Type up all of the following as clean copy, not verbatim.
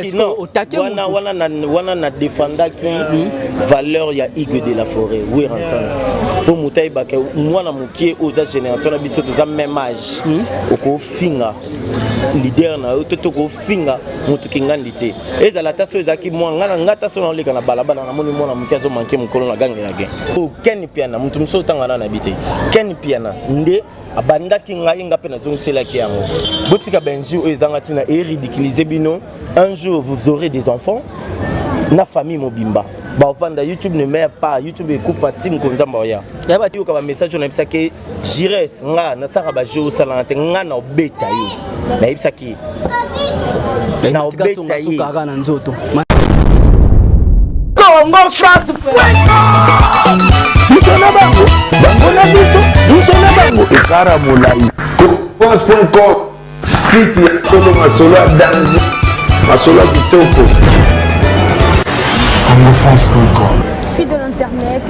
Non, wana na défenda qui valeur ya Hugues de la Forêt. Oui, ensemble. Pour Moutaï Baké, moi na mukie aux générations na biso tous même âge. Oko finga leader na toto ko finga mutu kingandité. Et la tasso ezaki moi ngata so na leka na balabala na moni mona mukie zo manquer mukolo na gangi na gen. O ken piana mutu mso tanga na habité. Ken piana nde abanda kinga inga pena zongusela ki yango botika benjour ezanga tina et ridiculiser bino un jour vous aurez des enfants na famille mobimba ba vanda YouTube ne met pas YouTube et coupe Fatim konzamba oya ya ba tio ka message na bisa ke Jires nga na saka ba jeu sala te nga na obeta yo na bisa ki na obeta yo ka na nzoto Congo France Misona bango na biso misona bango ekara molai France.com site ya solo masolo danger masolo kitoko CongoFrance.com. Fille de l'internet,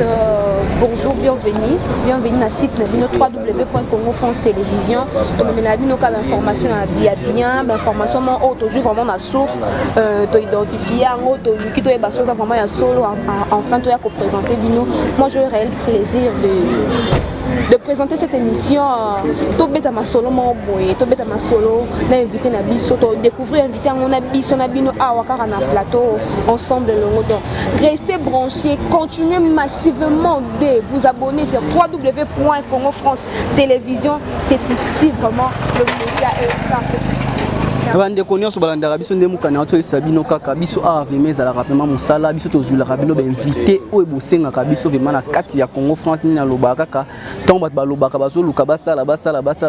bonjour, bienvenue dans le site www.congofrance télévision. Donc on a vu nos cas d'information bien, d'information toujours vraiment la source, d'identifier en auto, qui doit être vraiment la solo, enfin tu as présenter Bino. Moi j'ai eu réel plaisir de présenter cette émission. Tobeta ma solo mon boy, Tobeta ma solo, l'invité na biso, découvrir invité on a biso na bino awakara na plateau ensemble le donc restez branchés, continuez massivement de vous abonner sur www.congofrance télévision. C'est ici vraiment le média bande konyo so balanda biso ndemu kana to sabino kaka biso avemeza la rapidement musala biso to jula rabino ba invité o ebosenga ka biso vema na kati ya Congo France ni na lobaka kaka tomba ba lobaka bazo luka basala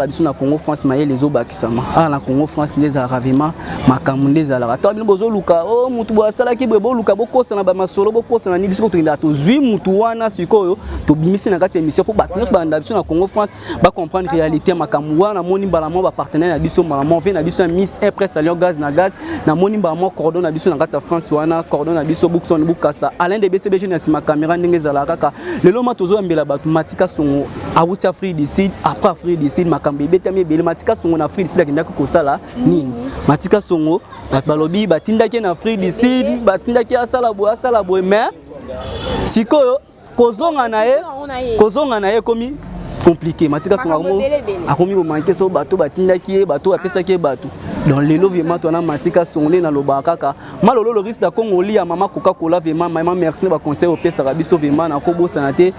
biso na Congo France maye les obakisama na Congo France ndeza ravema makamundeza la to bino bozo luka o mutu bo sala ki bo luka bokosa na ba masolo bokosa na ni biso to nda to zwi mutu wana sikoyo to bimisi na kati ya émission pour batnos balanda biso na Congo France ba comprendre réalité makamu wana moni balamo ba partenaire na biso malamo vena biso Miss presse alliance gaz na gaz na moni ba mo cordon na biso na kati ya France wana cordon na biso Bookson Bukasa Alain de BCBG na sima caméra ndenge zala kaka lelo ma tozo mbela batu matika songo awuti Afrique du Sud après Afrique du Sud makambe betami bele matika songo na Afrique du Sud akenda ko sala nini matika songo balobi batindaki na Afrique du Sud batindaki asala bo mais sikoyo kozonga na ye komi compliqué matika songo akomi bo manquer so bato batindaki bato apesaki bato dans les lots vraiment on a matika sonné na lobaka malolo le risque da Congo lia mama Coca-Cola vraiment maman merci ba conseil au pesa biso vraiment na kobo santé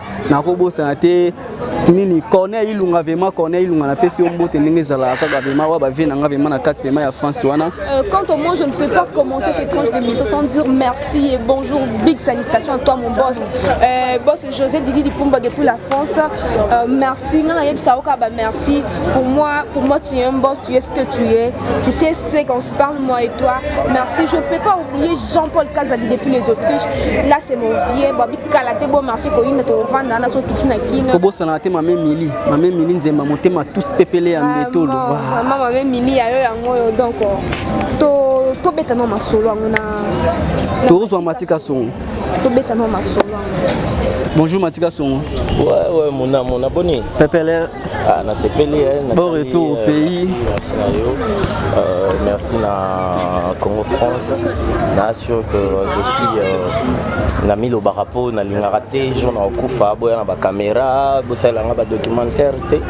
nini Corneille Ilunga vraiment Corneille Ilunga na pesi ombote ndenge zala kaka vraiment wa ba vie na vraiment na carte vraiment ya France wana. Quant au moi je ne peux pas commencer cette tranche d'émission sans dire merci et bonjour, big salutations à toi mon boss. Boss José Didi Dipumba depuis la France. Merci ngana yebsa oka ba merci pour moi tu es un boss, tu es ce que tu es. C'est qu'on se parle moi et toi. Merci. Je ne peux pas oublier Jean-Paul Kazali depuis les Autriches. Là c'est mon vieux. Babi Kalate bon merci ko ina to vanda na so kitina kina. Ko bosana te mame Mili nzemba motema tous pepele ambeto lo. Mama Mili ayo yango donc to beta no masolo ngona. To zo matika son. To beta no masolo. Bonjour Matika Songo. Ouais, mon abonné. Pepele. Na sepele. Bon retour au pays. Merci na Congo France. Na sûr que je suis na milo barapo na lingarate jour na okufa boya na ba caméra, bosala nga ba documentaire té.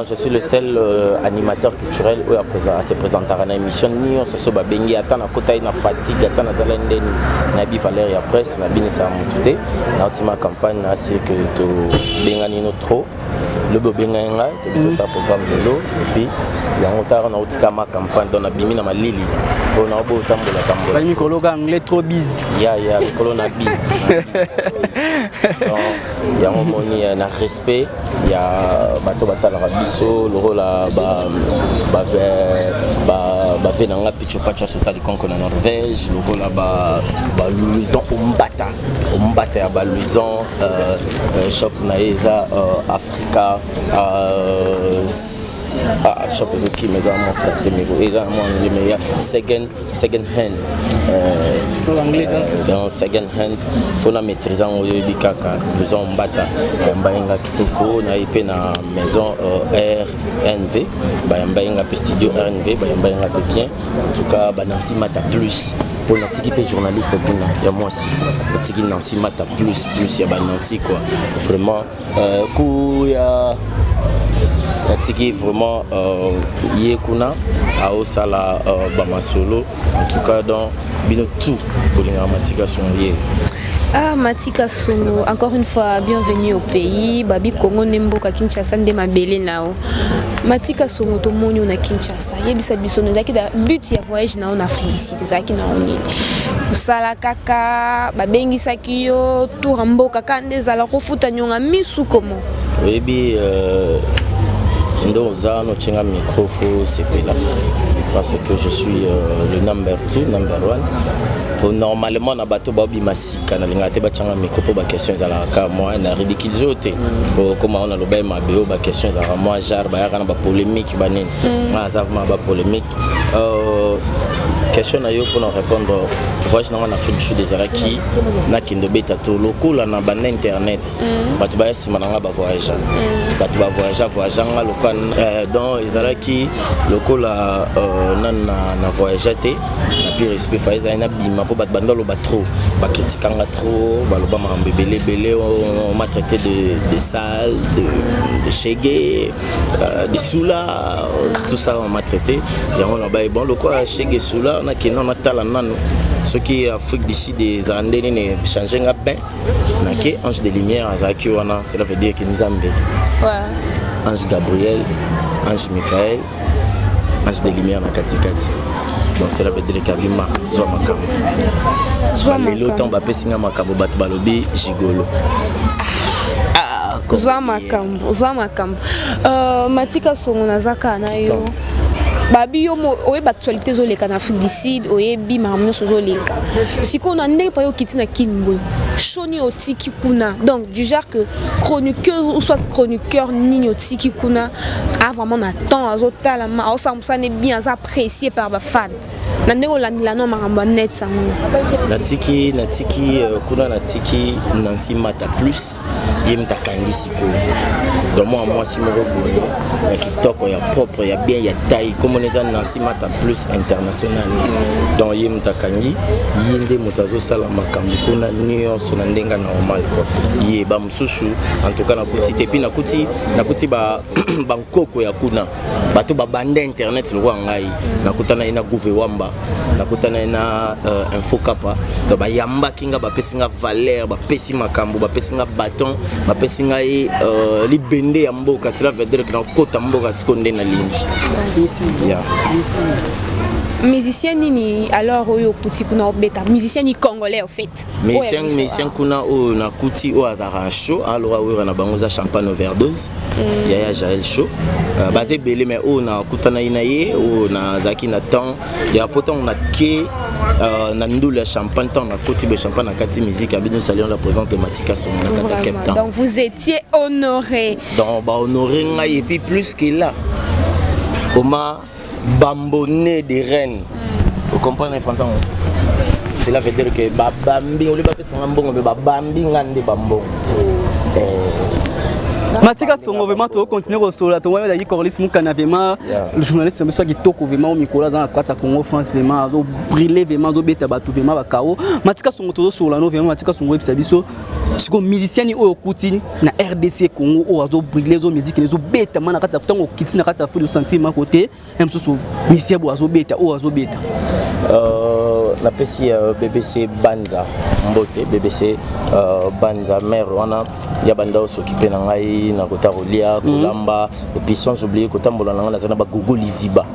Je suis le seul animateur culturel où à se présenter à l'émission ni on se soba bengi ata na kota ina fatigue ata na zala ndeni na bi Valérie ya presse na binisa mututé na ultima campagne na c'est que to bengani no trop le bobenga to ça programme de l'eau et puis ya ngotara na utika ma campagne dans na bimi na malili on a beau tambola ba mikolo ga anglais trop biz ya mikolo na biz ya moni na respect ya bato batala biso loro la ba venanga picho pacha sota di konko na Norvège loro la ba luison ombata ya ba luison shop na eza Africa shop qui me donne mon français mais ils ont les meilleurs second hand dans second hand faut la maîtriser en bikaka nous on bata mbainga kitoko na ipe na maison RNV mbainga studio RNV mbainga bien en tout cas Nancy Mata plus pour notre équipe journaliste il y a moi aussi notre équipe Nancy Mata plus il y a Nancy quoi vraiment kuya Tiki vraiment yekuna a osala bamasolo en tout cas dans bino tout pour les Matika Songo. Ah, Matika Songo, encore une fois bienvenue au pays. Babi Congo Nemboka Kinshasa nde mabele nao. Matika Songo to moni na Kinshasa. Yebisa biso nzaki da but ya voyage na en Afrique du Sud zaki na oni. Usala kaka babengisa kiyo tour mboka kande zala kofuta nyonga misu komo. Oui ndo za no chenga microphone c'est là parce que je suis le number 1 pour normalement na bato babi masika na lingate ba changa microphone ba question za la ka moi na ridiculiser pour comment on a le bail ma bio ba question za moi jar ba ya kana ba polémique ba nini ma zavement ba polémique question na yo pour nous répondre voyage na Afrique du Sud des Araki na kindo beta to lokola na ba internet bato ba sima na ba voyage bato ba voyage nga lokola dans les Araki lokola na voyage te na pire respect faiza na bima po bato bandalo ba trop ba critiquanga trop ba loba ma belé on m'a traité de sale de chégué de soula tout ça on m'a traité et on a bon lokola chégué soula na qui na tala nan ce qui est Afrique d'ici des années ne changer nga ben na ke ange de lumière azaki wana cela veut dire que Nzambe ange Gabriel ange Michael ange de lumière na katikati donc cela veut dire que abima zo makambo lelo tamba pesinga makambo bato balobi gigolo zwa makambo Matika Songo nazaka na yo babi yo oye actualité zo leka na Afrique du Sud oye bi marmino zo leka siko na ndenge pa yo kitina kinbo shoni otiki kuna donc du genre que chroniqueur ou soit chroniqueur nini otiki kuna a vraiment na temps azo talama ça n'est bien apprécié par ba fans na ndenge la no maramba net sango natiki kuna natiki Nancy Mata plus yemta kangi siko donc moi si mo boye na kitoko ya propre ya bien ya taille comme on est dans Nancy Mata plus international donc yemta kangi yinde mutazo sala makambo kuna nyonso na ndenga normal quoi yeba mususu en tout cas na kuti te puis na kuti ba bankoko ya kuna bato ba bande internet lo ngai na kutana ina gouve wamba na kutana ina info kapa to ba yamba kinga ba pesinga valeur ba pesi makambo ba pesinga bâton ba pesinga libende ya mboka cela veut dire que na kota mboka sikonde na lingi musicien nini alors oyo kuti kuna obeta musicien ni congolais au fait musicien kuna o na kuti o azara show alors oyo na bango za champagne overdose ya Jaël show basé belé mais o na kutana ina ye o na zaki na temps ya pourtant on a ke na ndula champagne temps na kuti be champagne na kati musique abino salion la présence de Matika Songo na kati Cape Town donc vous étiez honoré donc ba honoré ngai et puis plus que là Oma bambonné des reines. Vous comprenez les français? Cela veut dire que babambi, on ne peut pas faire un bon, mais babambi ngande bambon. Matika Songo vraiment to continuer au sol là to wala yi corlis mu kana vraiment le journaliste me soit qui toko vraiment au micro dans la carte Congo France vraiment zo briller vraiment zo beta batu vraiment ba kao Matika Songo to sol là no vraiment Matika Songo et biso siko musicien ni o kuti na RDC Congo o zo briller zo musique les zo beta mana kata tango kiti na kata fu de sentiment côté même so musicien bo zo beta o zo beta la PC BBC Banza Mbote BBC Banza mère wana ya banda s'occuper na ngai na kota rolia kolamba et puis sans oublier kotambola na ngana ba Gogo Liziba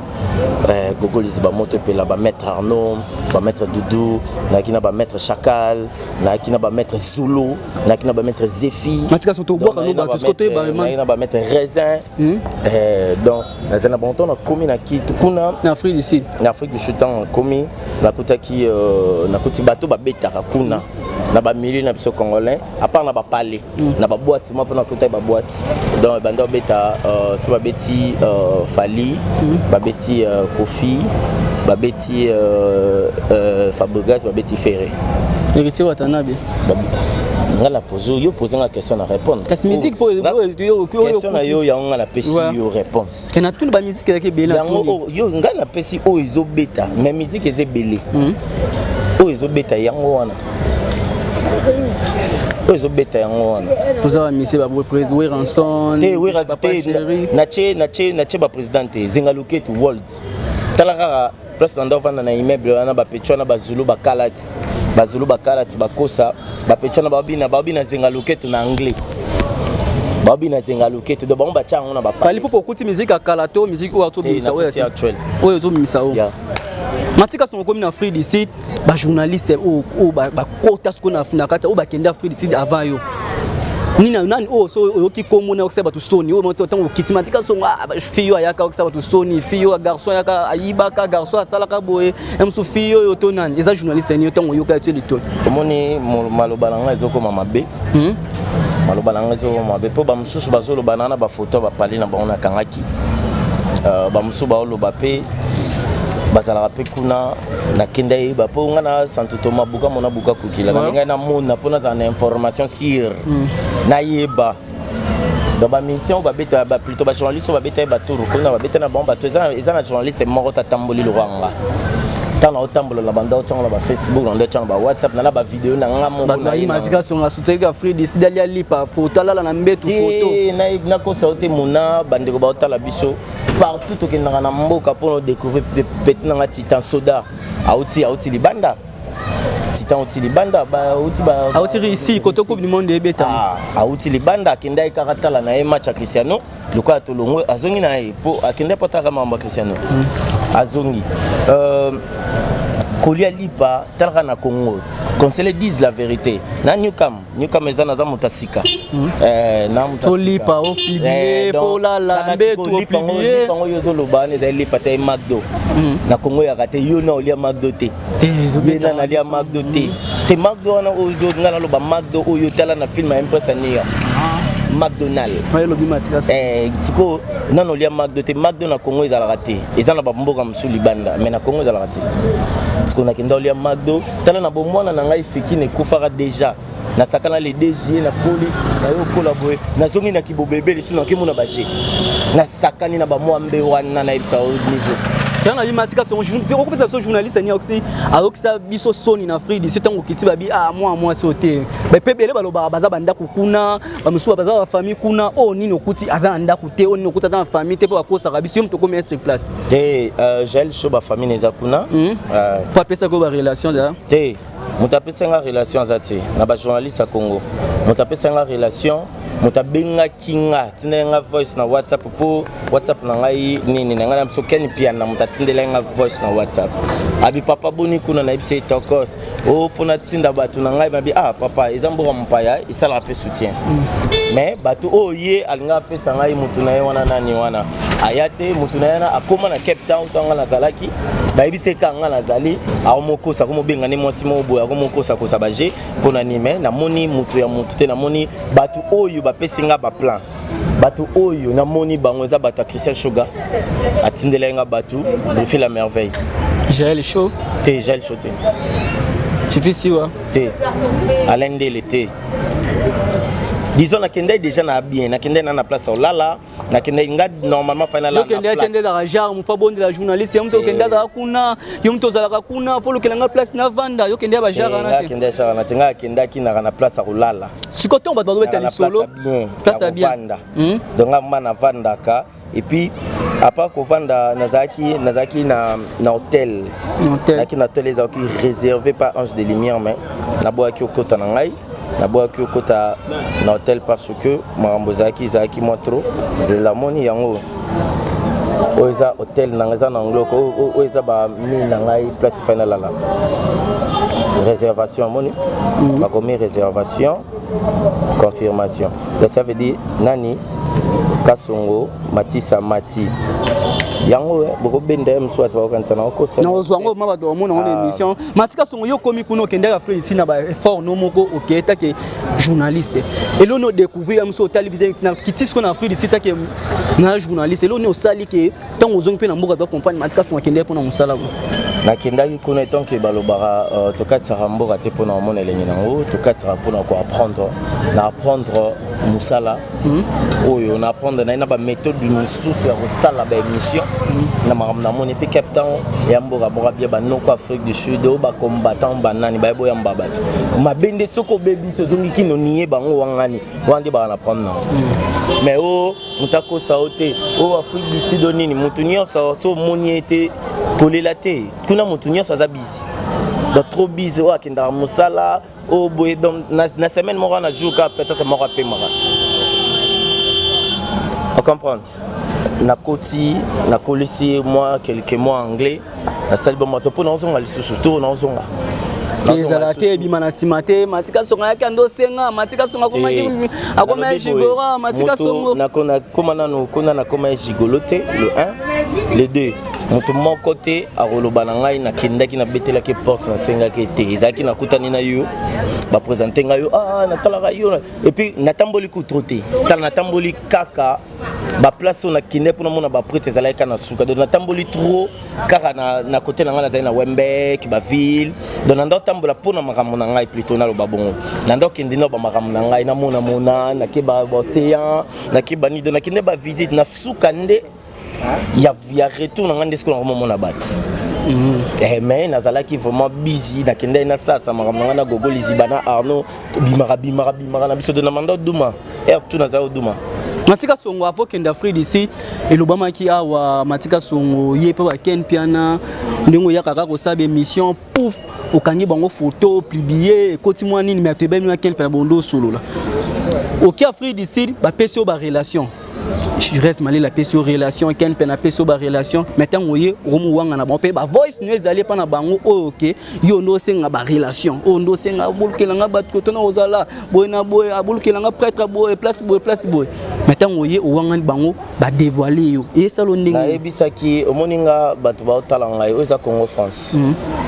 moto pe la ba maître Arnaud ba maître Doudou na kina ba maître Chacal na kina ba maître Zulu na kina ba maître Zefi Matika Songo boka no ba tous côté ba na ba maître Raisin donc na zana bonton na komi na kitu kuna na Afrique du Sud na Afrique du Sud en komi na kota ki na kuti bato ba beta kuna na ba milieu na biso congolais à part na ba palais na ba boîte moi pendant que ba boîte donc bando beta so ba beti Fali ba beti Kofi ba beti Fabregas ba beti Ferré héritier Watanabe nga la pose yo poser la question à répondre kasi musique pour question na yo ya nga la pesi yo réponse kana tuni ba musique ya ke bela yango yo nga la pesi o izo beta mais musique eze belé o izo beta yango wana o izo beta yango wana toza misi ba président Ranson na ba présidente Zengaluketu world talaka président d'ovanda na immeuble wana ba petwa na bazulu bakalati bakosa ba petwa na babina Zengaluketu na anglais babina Zengaluketu de bon ba tcha ngona ba pali po kuti musique akalato musique o to bisa o ya actuel o to misa o matika son comme na Afrique du Sud ba journaliste o ba kota ce qu'on a fait na kata o ba kenda Afrique du Sud avant yo nina nani o so oki komona okisaba to soni o moto tango kitimatika so fiyo ayaka okisaba to soni fiyo garçon ayaka ayibaka garçon asalaka boye emso fiyo yo to nani eza journaliste ni tango yoka teli to omoni maloba nanga ezokoma mabe maloba nanga ezokoma mabe po ba mususu bazoloba na ba photo ba pali na bango na kangaki ba mususu ba oloba pe bazala pe kuna na kenda yeba po ngana santo toma buka mona buka kukila na ngai na mona pona za na information sur na yeba dans ba mission ba beta ba plutôt ba journaliste ba beta ba tour kuna ba beta na bon ba to eza na journaliste moko tatamboli le rwanga tana otambola la banda otanga ba Facebook na otanga ba WhatsApp na ba vidéo na ngamo na imazika songa soutenir Afrique du Sud ali lipa photo ala na mbetu photo na ko sauter mona bandeko ba otala biso partout au Kenya na mboka pour découvrir petit na Titan Soda auti libanda Titan auti libanda ba auti ici côté coupe du monde ebeta auti libanda kenda ikaratala na match Cristiano lokwa tolongo azongi na po akenda potaka mamba Cristiano azongi kolia lipa talaka na Congo qu'on se le dise la vérité na Newcam ezana za mutasika na mutasika lipa au publier faut la mbetu publier pango yozo lobane za lipa te McDo na Congo ya kate yo na olia McDo te yena na lia McDo te McDo na oyo ngana loba McDo oyo tala na film ya impresania McDonald's tiko nano lia McDo te McDo na Congo ezala te ezana ba mboka musuli banda mais na Congo ezala te parce qu'on a kenda lia McDo tala na bomwana na ngai fiki ne kufaka déjà na sakana les DG na poli na yo collaborer na zongi na kibobebe le sino ke mona baje na sakani na ba mwambe wana na ibsa au niveau kana limatika son journaliste ni oxy alors ça biso soni na Afrique c'est tango kiti babi moi sauter ba pebele baloba baza banda kukuna ba musuba baza ba famille kuna o nini okuti ava ndako te o nini okuti dans famille te po akosa biso mto comme sur place te gel show ba famille neza kuna po apesa ko ba relation da te mutapesa nga relation za te na ba journaliste à Congo mutapesa nga relation mutabenga kinga tindenga voice na WhatsApp po WhatsApp na ngai nini na ngai msokeni pia na mutatindela voice na WhatsApp abi papa boni kuna na ibse tokos o fona tinda batu na ngai mabi papa ezambo mpaya isala pe soutien mais batu o ye alinga pesa ngai mutu na ye wana nani wana ayate mutu na yana akoma na Cape Town tanga na zalaki ba ibse kanga na zali aomokosa komo benga ne mwasi mobo akomokosa kosa baje pona nime na moni mutu ya mutu te na moni batu oyo ba pesinga ba plan batu oyo na moni bango za batu Christian Sugar atindela nga batu le fait la merveille Jaël Chaud te Jaël Chaud te tu fais si wa te Alain de l'été disons na kende déjà na bien na kende na place au lala na kende nga normalement final la na kende da jar mu fa bonde la journaliste yomto kende da kuna yomto zalaka kuna fo lokela place na vanda yo kende ba jar na te kende jar na te nga kende ki na place au lala sikoto on va doit être solo place à bien donc nga na vanda ka et puis à part ko vanda nazaki na hôtel na hôtel ezaki réservé par Ange de Lumière mais na boa ki okota na ngai na boa ki okota na hôtel parce que mambo zaki moi trop c'est la moni yango oza hôtel na ngeza na ngoloko oza ba mi na ngai place final la réservation moni ba commis réservation confirmation donc ça veut dire nani Kasongo Matissa Mati yango boko bende mswat ba kantsana okosa na ozwango maba do mona on émission matika songo yo komi kuno kende Afrique ici na ba effort no moko oketa ke journaliste et là on découvrir mso tali vidéo na kitis ko na Afrique ici ta ke na journaliste et là on osali ke tant ozongi pe na mboka ba comprendre matika songo kende po na musala ko nakendaki kuna tant que balobara tokatsaka mboka te pona mona elengi nango tokatsaka pona ko apprendre musala oyo na apprendre na ba méthode misusu ya kosala ba émission na makamna moni pe captain ya mboka boka bia ba noko Afrique du Sud o ba combattant banani ba boya mbabatu mabende soko bebi sozongi kino niye bango wangani wande ba na prendre mais o mutako saote o Afrique du Sud nini mutunyo so moni ete polela te kuna mutunyo sa busy do trop busy o akenda musala o boye donc na semaine mo na jour ka peut-être mo rapé mara on comprend na koti na kolisi moi quelques mois anglais na salle bon so pour nous on ali surtout na zonga ezala te bima na simate matika songa yake ndo senga matika songa koma ndi akoma jigora matika songo na kona koma nano kona na koma jigolote le 1 le 2 moto mon côté aroloba na ngai na kindaki na betela ke porte na senga ke te ezaki na kutani na yo ba présenter ngayo na talaka yo et puis na tamboli ku troté tal na tamboli kaka ba place on a kinde pour mona ba prêtre ezala kana suka donc na tamboli trop kaka na côté na ngana na Wembeck ba ville donc na ndo tambola pona makambo na ngai plutôt na lo babongo na ndo kinde no ba makambo na ngai na mona na ke ba océan na ke ba ni donc na kinde ba visite na suka nde ya retour na ngande ce qu'on mona bat mais nazalaki vraiment busy na kende na sasa makambo na gogo lizibana Arnaud bimara na biso de na manda duma tout nazao duma matika songo avant kende Afrique d'ici et lobama ki awa matika songo yepe ba ken piana ndingo ya kaka ko sabe émission pouf okangi bango photo publier koti mwa nini mais tebe mi ken piana bondo solo la OK Afrique d'ici ba peso ba relation je reste malé la peso relation ken pena peso ba relation maintenant oye romu wanga na bon pe ba voice nous allez pas na bango OK yo ndo senga ba relation o ndo senga bulkelanga bat ko tona ozala boy na boy abulkelanga prêtre boy place boy maintenant oye wanga bango ba dévoiler yo et salo ndinga na ebisaki omoninga batu ba otalanga yo eza Congo France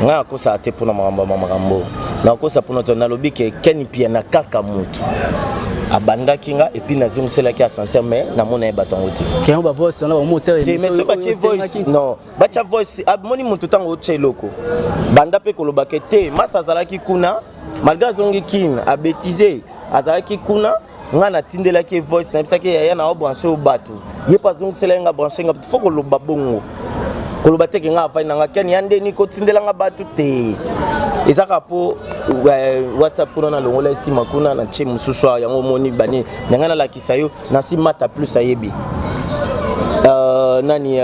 nga ko sa te pona makambo na ko sa pona na lobi ke ken pia na kaka mutu abanda kinga et puis nazong c'est là qui a sincère mais na mona batongo ti tiens ba voice na ba moteur mais so ba voice non ba cha voice aboni muntu tango cheloko banda pe koloba ke te masa zalaki kuna malgré zongi kin a bêtiser azalaki kuna nga na tindela ki voice na bisaki ya na brancher au batu ye pas zongi c'est là nga brancher nga faut koloba bongo koloba te ke nga afai na nga ken yande ni ko tindela nga batu te ezaka po WhatsApp kuna na longola ici makuna na tche mususwa yango moni bani nyanga na lakisa yo na si mata plus ayebi nani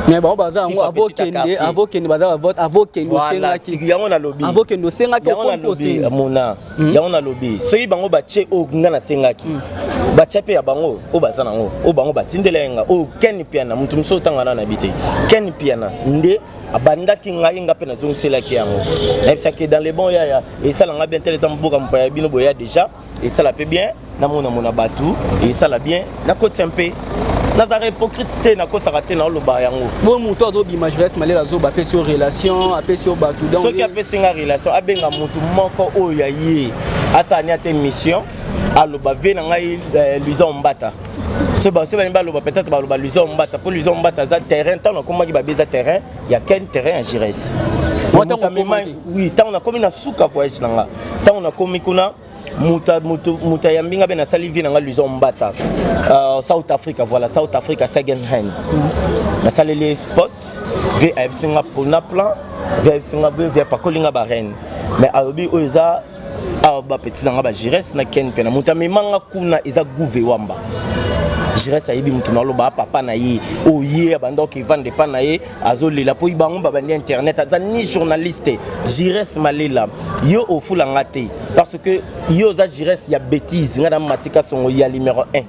mais bon baza ngo avokende baza vote avokende senga ki yango na lobby avokende senga ko komposer mona yango na lobby soki bango ba tche o nga na senga ki ba chape ya bango o bazana ngo o bango batindela nga o ken piana mutu mso tangana na bité ken piana nde abanda kinga inga pena zongusela ki yango na bisaki dans les bons ya et ça langa bien tellement boka mpaya bino boya déjà et ça la fait bien na mona batu et ça la bien na côté un peu nazara hypocrite na ko sarate na loba yango bo muto azo bimage reste malela zo ba sur relation apé sur batu donc ce qui a fait singa relation abenga mutu moko o ya ye asa ni ate mission aloba ve na ngai Luisa Mbata ce ba loba peut-être ba loba Luisa Mbata pour Luisa Mbata za terrain tant on comment ba beza terrain il y a quel terrain à Giresse oui tant on a commis na suka voyage nanga tant on a commis kuna muta yambinga bena salivi nanga Luisa Mbata South Africa voilà South Africa second hand na salele spot ve absinga pour na plan ve absinga ve pa kolinga ba reine mais aobi oza ba petit nanga ba Giresse na ken pena muta memanga kuna eza gouve wamba Giresse ayebi mutu na loba papa na ye o ye abanda ki vande pa na ye azolela po ibango ba bandi internet aza ni journaliste Giresse malela yo ofula ngate parce que yo za Giresse ya bêtise ngana matika songo ya numéro 1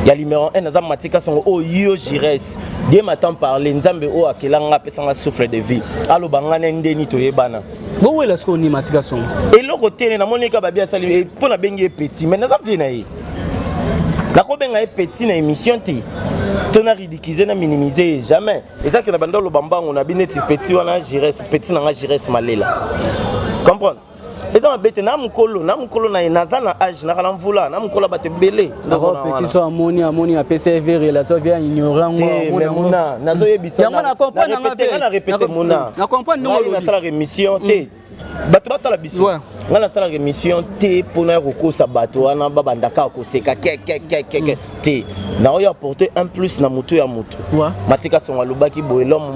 ya numéro 1 naza matika songo o yo Giresse bien matin parler nzambe o akelanga pesanga souffle de vie alo bangana ndeni to yebana bon wela sko ni matika songo et loko tene na monika ba bien sali pona bengi petit mais naza vie na ye la ko benga petit na émission ti to na ridiculiser na minimiser jamais eza que na bandolo bambango na bineti petit wana Jires petit nanga Jires malela comprendre et donc bête na mukolo na nazana âge na kala mvula na mukolo bate belé d'accord petit so amoni na PCV relation vient ignorant mona nazo yebisa na répéter mona na comprendre ngo na sala émission té bato la biso nga na sala émission té pona kokosa bato wana babandaka koseka té na oyo apporter un plus na mutu ya mutu matika songa lobaki boye l'homme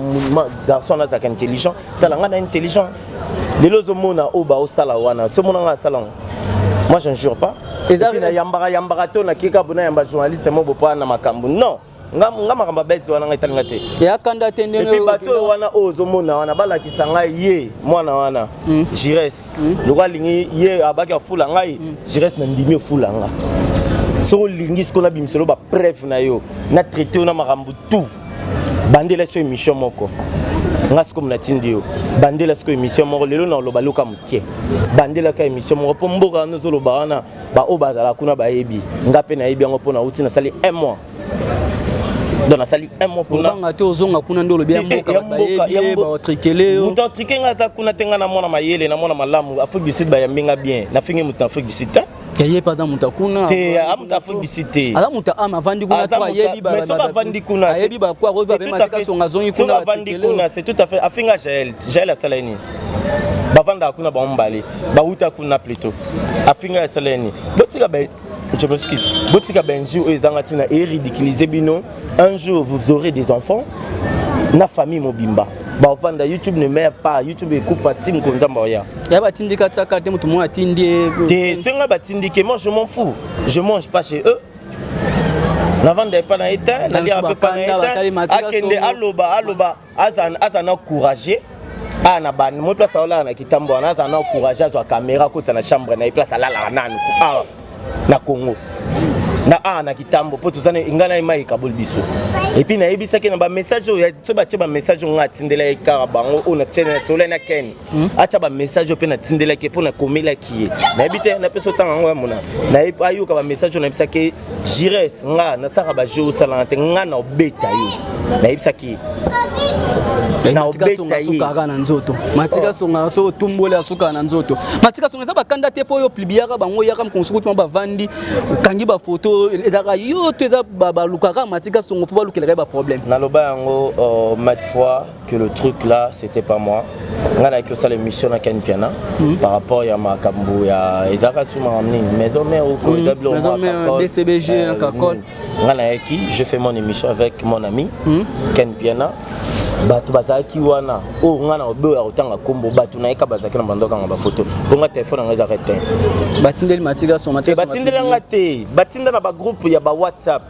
garçon na zaka intelligent talanga na intelligent lelo zomona oba osala wana so mona nga sala moi je ne jure pas et puis na yambara to na kika bona yamba journaliste mo bopa na makambu non nga makamba besi wana ngai talinga te ya kanda tende et puis bato wana ozomona wana balakisa ngai ye mwana wana Jires lokwa lingi ye abaki afula ngai Jires na ndimi ofula nga so lingi skona bimselo ba preuve na yo na traité na makambu tout bandela so émission moko nga siko mnatindi yo bandela siko émission moko lelo na loba loka mukie bandela ka émission moko po mboka no zolo baana ba obazala kuna ba yebi nga pe na yebi yango pona uti na sali 1 mois donc na sali 1 mois pour nga te ozonga kuna ndolo bia mboka ba trikele yo muto trikenga za kuna tenga na mona mayele na mona malamu Afrique du Sud ba yambinga bien na fingi muto Afrique du Sud Kaye pas dans Mutakuna. Te amuta Afrique du Cité. Ala muta ama vandi kuna toi yebi ba. Mais so ba vandi kuna. Yebi ba kwa roza be matika songa zonyi kuna. So ba vandi kuna, c'est tout à fait afinga Jael Salani. Ba vanda kuna ba mbaliti. Ba uta kuna plutôt. Afinga Salani. Botika ba je m'excuse. Botika benji o ezanga tina et ridiculiser bino. Un jour vous aurez des enfants. Na famille mobimba. Ba vanda YouTube ne met pas YouTube coupe Fatim Konzamba ya. Ya ba tindika tsaka te mutu mo atindie. Te senga ba tindike moi je m'en fous. Je mange pas chez eux. Na vanda pas na éteint, na lia pas na éteint. Akende aloba azana encourager. Na ban mo place ola na kitambo na azana encourager azwa caméra ko na chambre na place alala nanu na Congo. Na kitambo po tuzana ingana mai kabul biso et puis na yebisa ke na ba message ya so ba tsheba message nga tindela ikara bango ona tshena sola na ken acha ba message pe na tindela ke po na komela ki na yebite na peso tanga ngo mona na ayuka ba message na yebisa ke Jires nga na saka ba jeu sala na te nga na obeta yo na yebisa ki na obeta suka na nzoto matika songa so tumbole suka na nzoto matika songa za bakanda te po yo plibiaka bango yaka mkonsukuti ba vandi kangi ba photo ezaka yo teza balukaka matika songo po balukela ba problème na loba yango maintes fois que le truc là c'était pas moi ngana que ça l'émission na Ken Piana par rapport ya makambu ya ezaka suma amni maison mère ko ezablo maison mère DCBG Kakol ngana yaki je fais mon émission avec mon ami Ken Piana bato bazaki wana o ngana obeya otanga kombo bato na eka bazaki na bandoka nga ba photo ponga téléphone nga za rete batindeli matika son matika batindela nga te batinda na ba groupe ya ba WhatsApp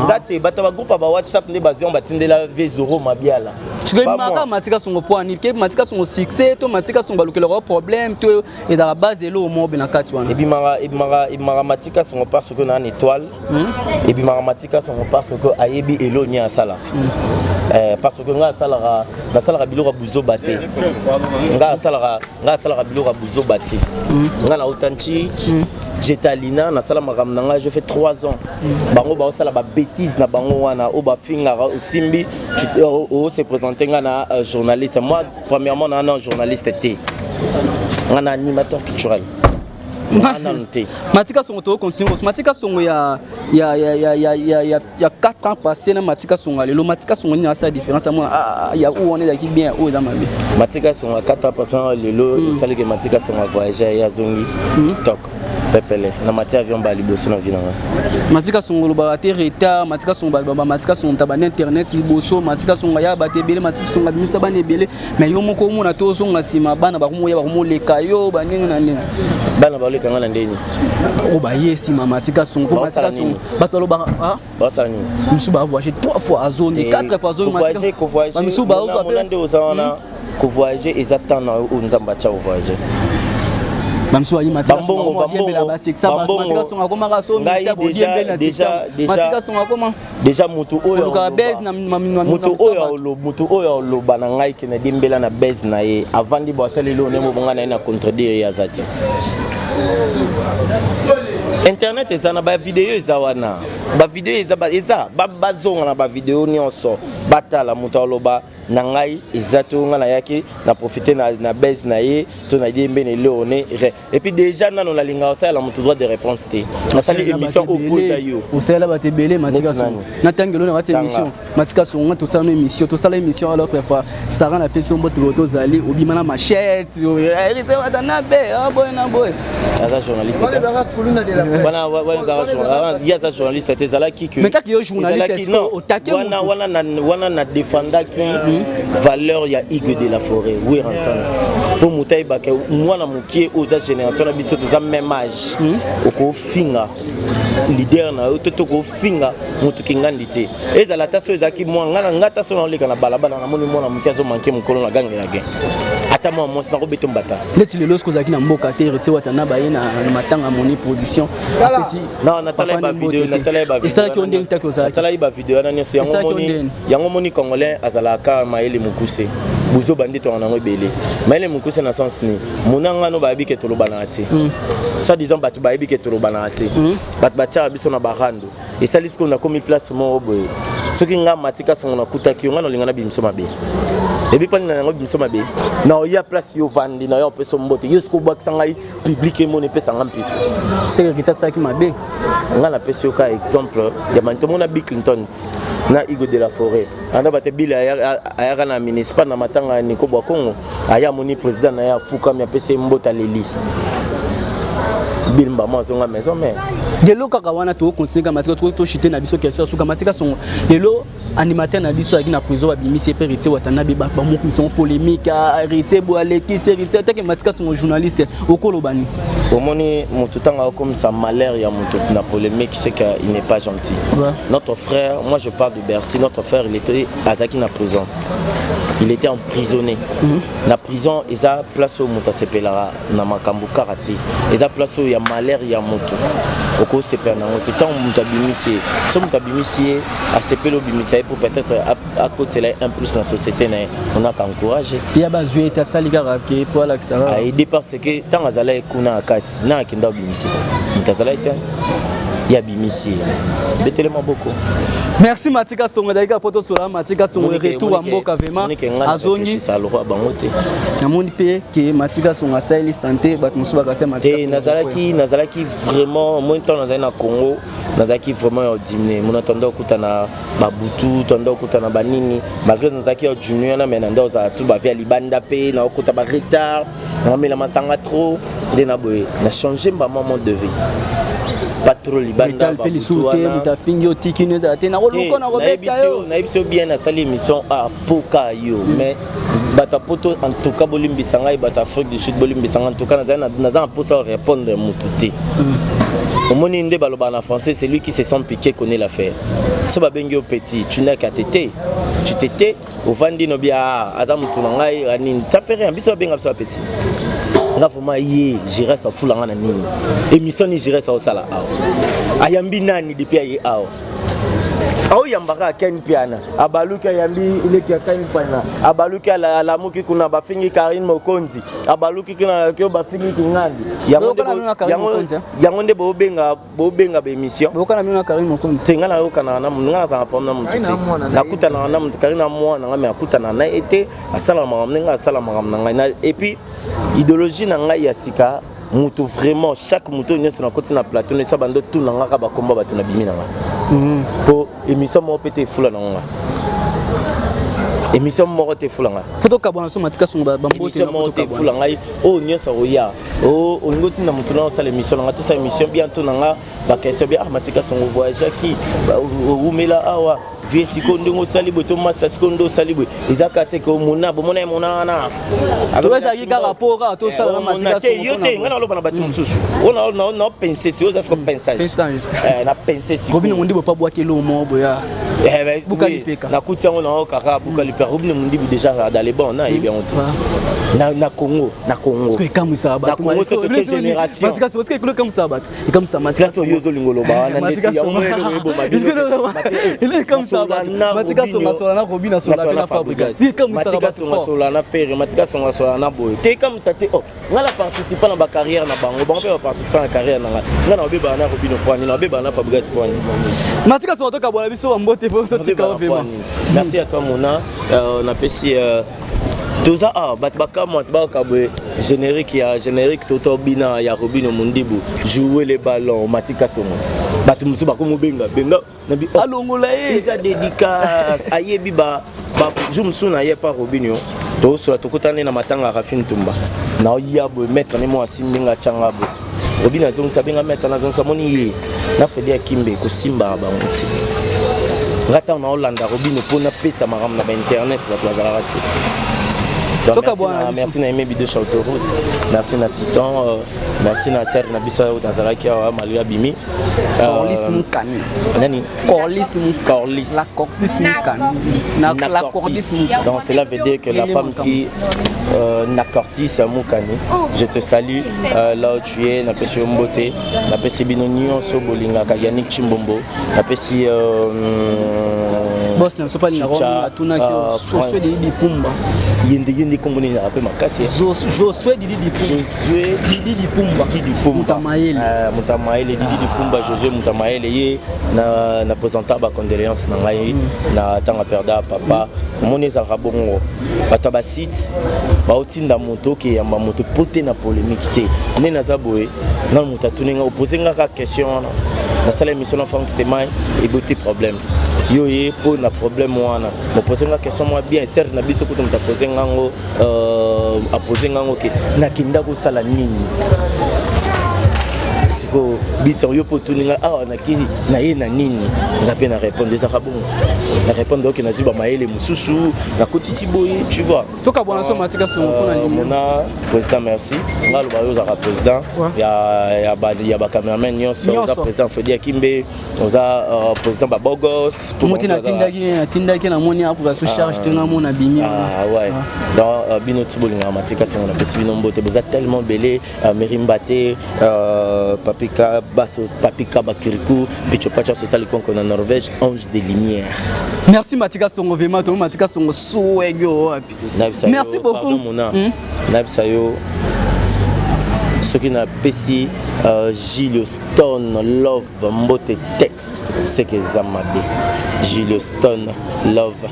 ngate bato ba groupe ba WhatsApp ne bazion batindela V0 mabiala tu maka matika son poani ke matika son succès to matika son balukela ko problème to et dans la base elo mo bina kati wana et bimara matika son parce que na une étoile et bimara matika son parce que ayebi elo nya sala parce que nga salara biloko buzo bate nga salara biloko buzo bate nga na authentique j'étais à l'INA na sala makamnanga je fais 3 ans bango ba sala ba bêtise na bango wana o ba finga osimbi o se présenter nga na journaliste moi premièrement na un journaliste était nga animateur culturel matika songo to continue matika songo ya 4 ans passé na matika songo lelo matika songo ni asa différence moi ya où on est là qui bien où dans ma vie matika songo 4 ans passé lelo sali que matika songo voyager ya zongi TikTok pepele na matia avion ba liboso na vinanga matika songo lo ba te retard matika songo ba matika songo ta ba internet liboso matika songo ya ba tebele matika songo misa ba nebele mais yo moko mona to songo sima bana ba ko ya ba ko leka yo ba ninga na ninga bana ba leka ngala ndeni o ba yesi mama matika songo po matika songo ba to lo ba ba sani misu ba voyager 3 fois à zone 4 fois à zone matika ba misu ba o monde ozana ko voyager exactement où nzamba cha voyager Mamsou ayi matika songa bambongo matika songa koma kaso misa bodiembe na matika songa koma déjà mutu oyo ka base na mutu oyo lo bana ngai kena dimbela na base na ye avandi bo salelo ne mo bongana na contredire ya zati internet ezana ba video ezawana ba vidéo eza bazonga na ba vidéo nyonso batala moto aloba na ngai ezato nga na yaki na profiter na base na ye to na dembe ne leone et puis déjà nano la linga ça la moto droit de réponse té na sali émission opposa yo au sala ba tebele matika son na tangelo na ba émission matika son to sala émission to sala émission alors que fois ça rend la personne boto to zali obima na machette hérité wa na be boy na boy aza journaliste il y a des journalistes te zala ki que mais taki yo journaliste au taquet wana na défendaki valeur ya Hugues de la Forêt oui ensemble pour mutai ba ke mwana mukie oza génération na biso to za même âge oko finga leader na yo to ko finga mutu kingandi te ezala taso ezaki mwa ngana ngata so na leka na balabala na moni mwana mukie zo manke mukolo na gange na ge ata moi moi na ko beto mbata leti le losko zaki na mboka te rete watana ba ye na matanga moni production apesi non natala ba vidéo natala ba vidéo ça qui on dit ta ko ça natala ba vidéo na nyoso yango moni congolais azala ka maele mukuse buzo bandi to na ngobele maele mukuse na sens ni munanga no ba bike to lobana te ça disant batu ba bike to lobana te bat bacha biso na barando et ça lisiko na komi place mo boye soki nga matika songo na kutaki nga no lingana bimso mabe et puis pani na ngo bimso mabe na o ya place yo vandi na yo peso mbote yesko bakisa ngai public e moni pesa ngam piso c'est que ça qui mabe nga na peso ka exemple ya manto mona Bill Clinton na Hugues de la Forêt anda bate Bill aya na municipal na matanga ni ko Kongo aya moni président na ya fuka mi pesa mbota leli Bilmba moi zonga maison mais Delo kaka wana to continuer kama to chiter na biso question suka matika son delo animateur na biso aki na prison ba bimisi perité watana be ba mo mission polémique arrêté bo aleki hérité tant que matika son journaliste okolo bani omoni mututanga comme ça malheur ya mutu na polémique c'est qu'il n'est pas gentil notre frère moi je parle de Bercy notre frère il était azaki na prison il était emprisonné na prison eza place au muta sepelara na makambu karaté eza place ya malheur ya mutu oko sepela na mutu tant muta bimisi so muta bimisi a sepelo bimisi pour peut-être à côté là un plus la société on a qu'encourager il y a besoin de ça les gars qui pour la ça a aider parce que tant azala kuna akati na kinda bimisi mutazala ite ya bimisi tellement beaucoup. Merci Matika Songo d'ailleurs poto sola Matika Songo retour à Mboka vraiment azongi saloro bangote na moni pe que Matika Songo asali santé bat musuba kase Matika Songo nazalaki vraiment moi temps nazali na Congo nazalaki vraiment diminué mon attendant kutana babutu tando kutana banini malgré nazalaki junior na menanda za tout ba via libanda pe na okuta ba retard na mela masanga trop de na boye na changer ma moment de vie pas trop libanda ba wana ta fingo tikineza te na roluko na robeta yo na biso bien na sali émission à poka yo mais bata poto en tout cas bolimbisa ngai bata Afrique du Sud bolimbisa en tout cas na posa répondre mututi au moni ndé baloba en français c'est lui qui se sent piqué connaît l'affaire so ba bengi au petit tu n'as qu'à téter tu tétais au vandi no bia azamu tunangai ani ça fait rien biso benga biso petit nga vraiment yé j'irai sa fulanga na nini émission ni j'irai sa au sala aw ayambi nani depuis ayi aw aw yambaka ken piana abaluka yambi ile kia ken piana abaluka la muki kuna bafingi Karine Mokonzi abaluki kuna kyo bafingi kingandi yango nde bo benga be émission boka na mino Karine Mokonzi tinga na yokana na nga za problème na mututi nakuta na mutu Karine mwana nga me akuta na été asala magamna nga asala magamna nga et puis idéologie na ngai ya sika mutu vraiment chaque mutu nyonso na koti na plateau ne sabando tout na nga ba komba batu na bimi na nga po émission mo pété fula na nga émission mo te fula nga photo kabona so Matika Songo ba mbote na mo te fula nga o nyonso oya o ngoti na mutu na sala émission nga to sa émission bientôt na nga ba question bien Matika Songo voyage qui umela awa vie sikondo ngo salibo to master sikondo salibo izaka te ko mona na atoza yika rapora to sala Matika Songo yote ngana loba na batu mususu ona penser si oza ko pensage na penser si robine mundi bo pa bwake lo mo boya bukalipeka na kutia ngona o kaka bukalipeka robine mundi déjà dans les bons na et bien on na Congo parce que kamisa ba Congo c'est quelle génération Matika so est-ce que comme ça bat comme ça Matika so yozo lingolo ba na ndesi ya mwe il est comme ça Matika so masola na Robina so na Fabrica si comme ça Matika so masola na Ferre Matika so masola na Boy te comme ça te oh ngala participer na ba carrière na bango ba peut participer na carrière na ngana obeba na Robina Poani na obeba na Fabrica Poani Matika so toka bola biso mbote po so tika vraiment merci à toi Mona on a pesi tout ça batbaka kabwe générique ya générique toto bina ya Robino Mundibu jouer les ballons Matika Songo batu musu bakomo benga nabi alongola eza dédicace ayebi ba jumsu na ye pa Robino to so tokutane na matanga Rafine Tumba na yabo mettre ne mo asimbinga changabo Robino zongo sabenga mettre na zongo samoni na Fede Kimbe ko simba ba ngoti ngata na Hollanda Robino pona pesa maram na ba internet ba twazarati. Merci à Aimé Bidé Chautoroute, merci à Titan, merci à Serre Nabissa Tazaraki à Malia Bimi. Corlis Moukani. Corlis. La Corlis Moukani. La Corlis Moukani. Donc cela veut dire que la femme qui n'accortis Moukani, je te salue là où tu es, Napesi Mbote, Napesi Binonio Sobolinga, Yannick Chimbombo, Napesi. Boss, ne sais pas ni la tuna qui Josué Didi Pumba. Yindi Komboni na pe makasi. Josué Didi Pumba. Mutamaele Didi Pumba Josué Mutamaele ye na présenter ba condoléances na ngai na tanga perda papa. Moneza rabongo. Bataba site ba otinda moto ki yamba moto pote na polémique te. Ne nazaboe na moto tuninga opposer nga question na sala émission na fond témoin et petit problème. Yo ye pour na problème wana me poser la question moi bien certes na biso ko tumta poser ngango a poser ngango ke na kinda ko sala nini siko bitso yo potuninga na kiri na ye na nini ngape na répondre ça bon na répondre que na zuba maele mususu na kotisi boye tu vois toka bona so Matika so mpona nini na président merci ngalo ba yo za président ya ba cameraman nyonso za président Fede Kimbe oza président ba Bogos pour motina tindaki na moni apo ka so charge tenga mona bimi ouais dans bino tibolinga Matika so na pesi bino mbote boza tellement belé Merimbate Papika Basso Papika Bakirikou Pichopacha Sotali Konko na Norvège ange des lumières. Merci Matika Songo vraiment to Matika Songo souego wapi. Merci beaucoup. Nabsayo ce qui n'a pesi Julius Stone Love Mbote Tech c'est que Zamabe Julius Stone Love.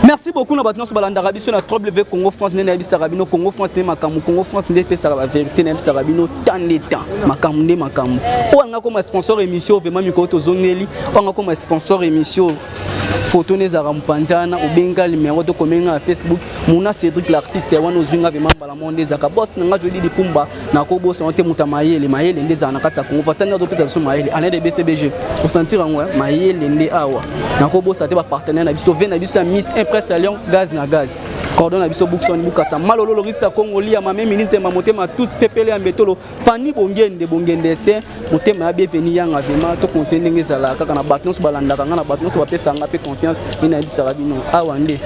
Merci beaucoup na batna so balanda rabiso na trouble Congo France nena bisa rabino Congo France ne makamu Congo France ne pesa la vérité na bisa rabino tant de temps makamu ne makamu o nga comme sponsor émission vraiment miko to zongeli o nga comme sponsor émission photo ne zara mpanzana o benga numéro to komenga Facebook muna Cédric l'artiste wana ozunga vraiment bala monde zaka boss nga jodi di pumba na ko boss on te mutamayele mayele ndeza na kata Congo fatana do pesa so mayele ana de BCBG pour sentir ngwa mayele nde awa na ko boss ate ba partenaire na biso ve na biso Miss Impress Lyon gaz na gaz cordon na biso Bookson Bukasa malolo lorista Congo lia mame ministre mamotema tous pepele ya mbetolo fani bongende este motema ya bienvenue yanga vraiment to continuer ngezala kaka na batnos balanda kanga na batnos ba pesa nga pe confiance ina bisa rabino awande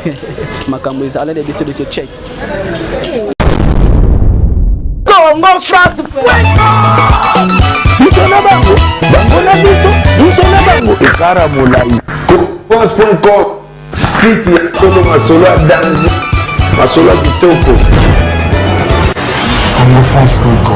makambo eza ala de beste de check Congo France Bisona bango na biso bisona bango ikara molai France.com site ya Congo masolo ya danger masolo ya kitoko Congo France.com